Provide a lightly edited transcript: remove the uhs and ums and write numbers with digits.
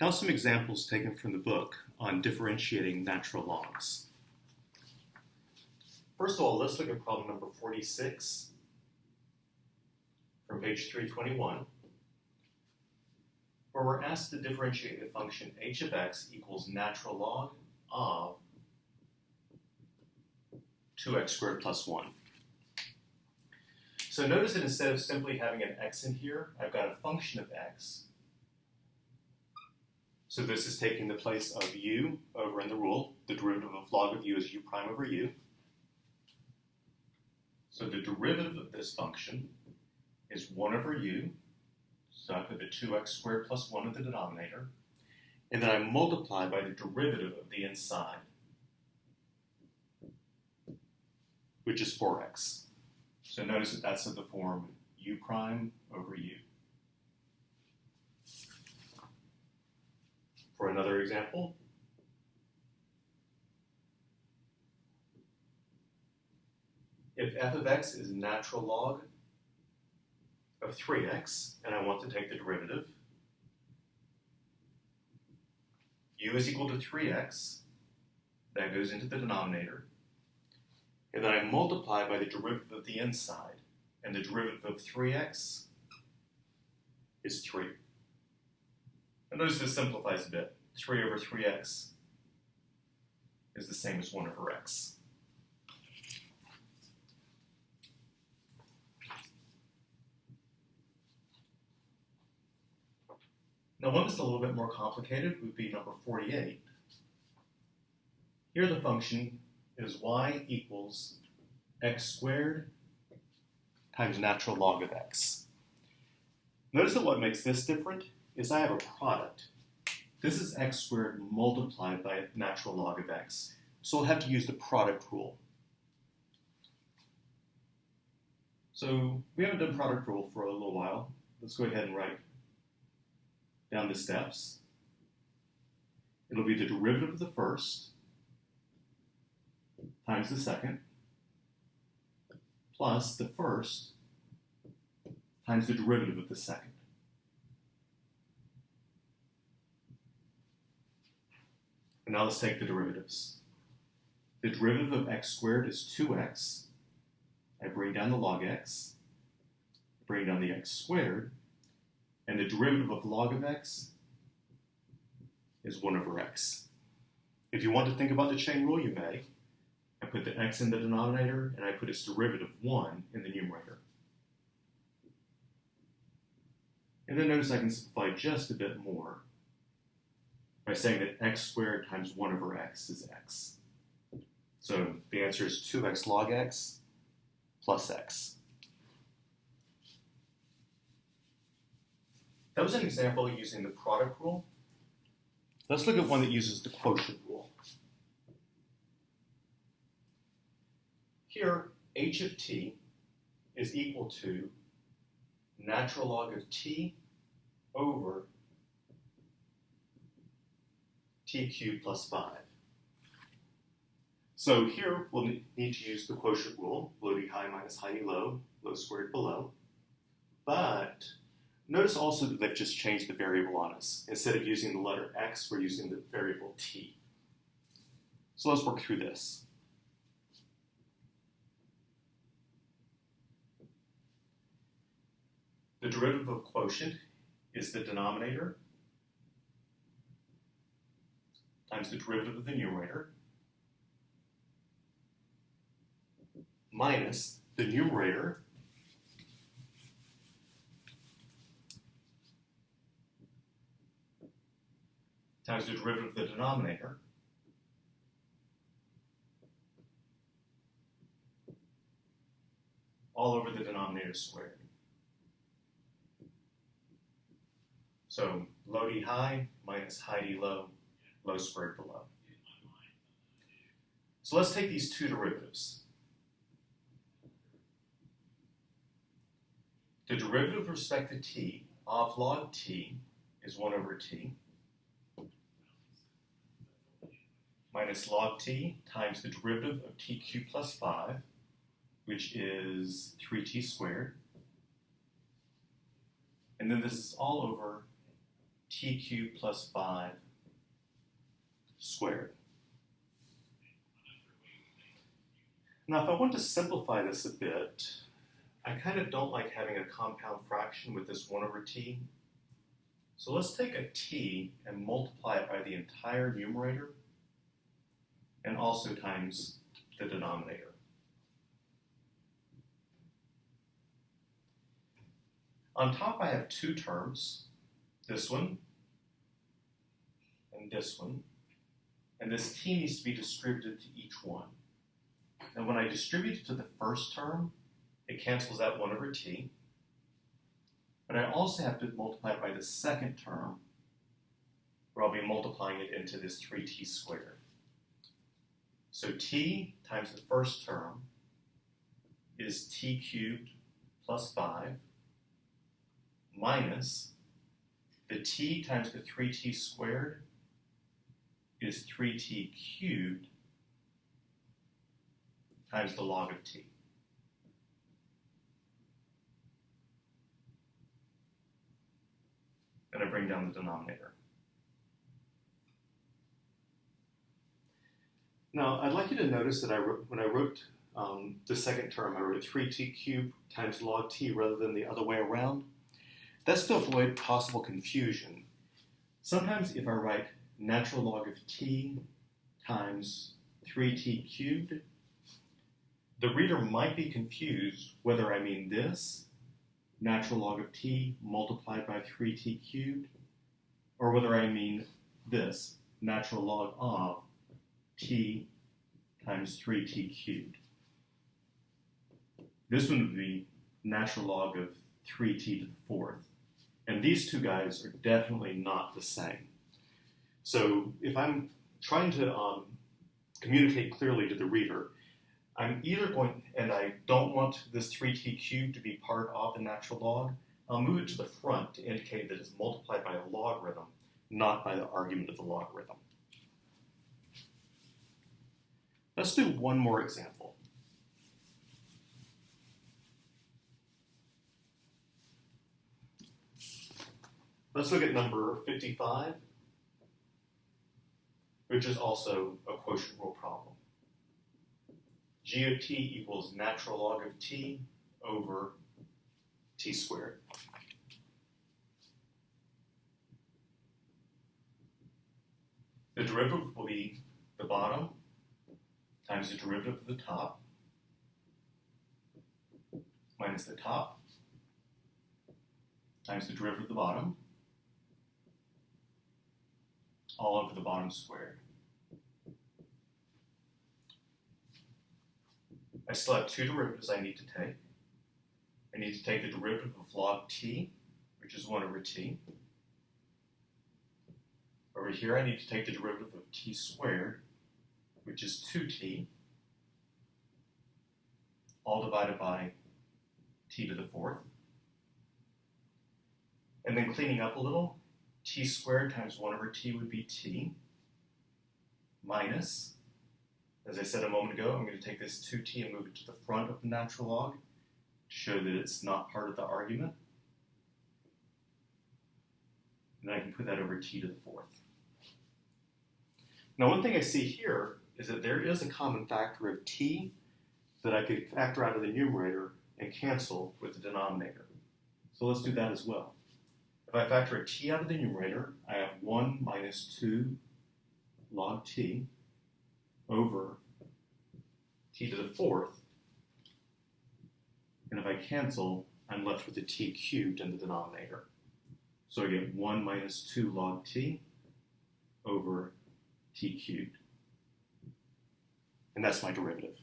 Now some examples taken from the book on differentiating natural logs. First of all, let's look at problem number 46 from page 321, where we're asked to differentiate the function h of x equals natural log of 2x squared plus 1. So notice that instead of simply having an x in here, I've got a function of x. So this is taking the place of u over in the rule. The derivative of log of u is u prime over u. So the derivative of this function is 1 over u. So I put the 2x squared plus 1 in the denominator. And then I multiply by the derivative of the inside, which is 4x. So notice that that's of the form u prime over u. For another example, if f of x is natural log of 3x, and I want to take the derivative, u is equal to 3x, that goes into the denominator, and then I multiply by the derivative of the inside, and the derivative of 3x is 3. And notice this simplifies a bit. 3 over 3x is the same as 1 over x. Now one that's a little bit more complicated would be number 48. Here the function is y equals x squared times natural log of x. Notice that what makes this different is I have a product. This is x squared multiplied by natural log of x. So I'll have to use the product rule. So we haven't done product rule for a little while. Let's go ahead and write down the steps. It'll be the derivative of the first times the second plus the first times the derivative of the second. And now let's take the derivatives. The derivative of x squared is 2x. I bring down the log x, bring down the x squared, and the derivative of log of x is 1 over x. If you want to think about the chain rule, you may. I put the x in the denominator, and I put its derivative 1 in the numerator. And then notice I can simplify just a bit more by saying that x squared times 1 over x is x. So the answer is 2x log x plus x. That was an example using the product rule. Let's look at one that uses the quotient rule. Here, h of t is equal to natural log of t over t cubed plus 5. So here we'll need to use the quotient rule, low d high minus high d low, low squared below. But notice also that they've just changed the variable on us. Instead of using the letter x, we're using the variable t. So let's work through this. The derivative of quotient is the denominator times the derivative of the numerator minus the numerator times the derivative of the denominator all over the denominator squared. So low d high minus high d low, low squared below. So let's take these two derivatives. The derivative with respect to t of log t is 1 over t minus log t times the derivative of t cubed plus 5, which is 3t squared. And then this is all over t cubed plus 5 squared. Now, if I want to simplify this a bit, I kind of don't like having a compound fraction with this 1 over t. So let's take a t and multiply it by the entire numerator and also times the denominator. On top I have two terms, this one and this one, and this t needs to be distributed to each one. And when I distribute it to the first term, it cancels out 1 over t. But I also have to multiply it by the second term, where I'll be multiplying it into this 3t squared. So t times the first term is t cubed plus 5 minus the t times the 3t squared is 3t cubed times the log of t. And I bring down the denominator. Now, I'd like you to notice that when I wrote the second term, I wrote 3t cubed times log t rather than the other way around. That's to avoid possible confusion. Sometimes if I write natural log of t times 3t cubed, the reader might be confused whether I mean this, natural log of t multiplied by 3t cubed, or whether I mean this, natural log of t times 3t cubed. This one would be natural log of 3t to the fourth. And these two guys are definitely not the same. So if I'm trying to communicate clearly to the reader, I'm either going, and I don't want this 3t cubed to be part of the natural log, I'll move it to the front to indicate that it's multiplied by a logarithm, not by the argument of the logarithm. Let's do one more example. Let's look at number 55, which is also a quotient rule problem. G of t equals natural log of t over t squared. The derivative will be the bottom times the derivative of the top minus the top times the derivative of the bottom, all over the bottom squared. I still have two derivatives I need to take. I need to take the derivative of log t, which is 1 over t. Over here, I need to take the derivative of t squared, which is 2t, all divided by t to the fourth. And then cleaning up a little, t squared times 1 over t would be t, minus, as I said a moment ago, I'm going to take this 2t and move it to the front of the natural log to show that it's not part of the argument. And then I can put that over t to the fourth. Now, one thing I see here is that there is a common factor of t that I could factor out of the numerator and cancel with the denominator. So let's do that as well. If I factor a t out of the numerator, I have 1 minus 2 log t over t to the fourth. And if I cancel, I'm left with a t cubed in the denominator. So I get 1 minus 2 log t over t cubed. And that's my derivative.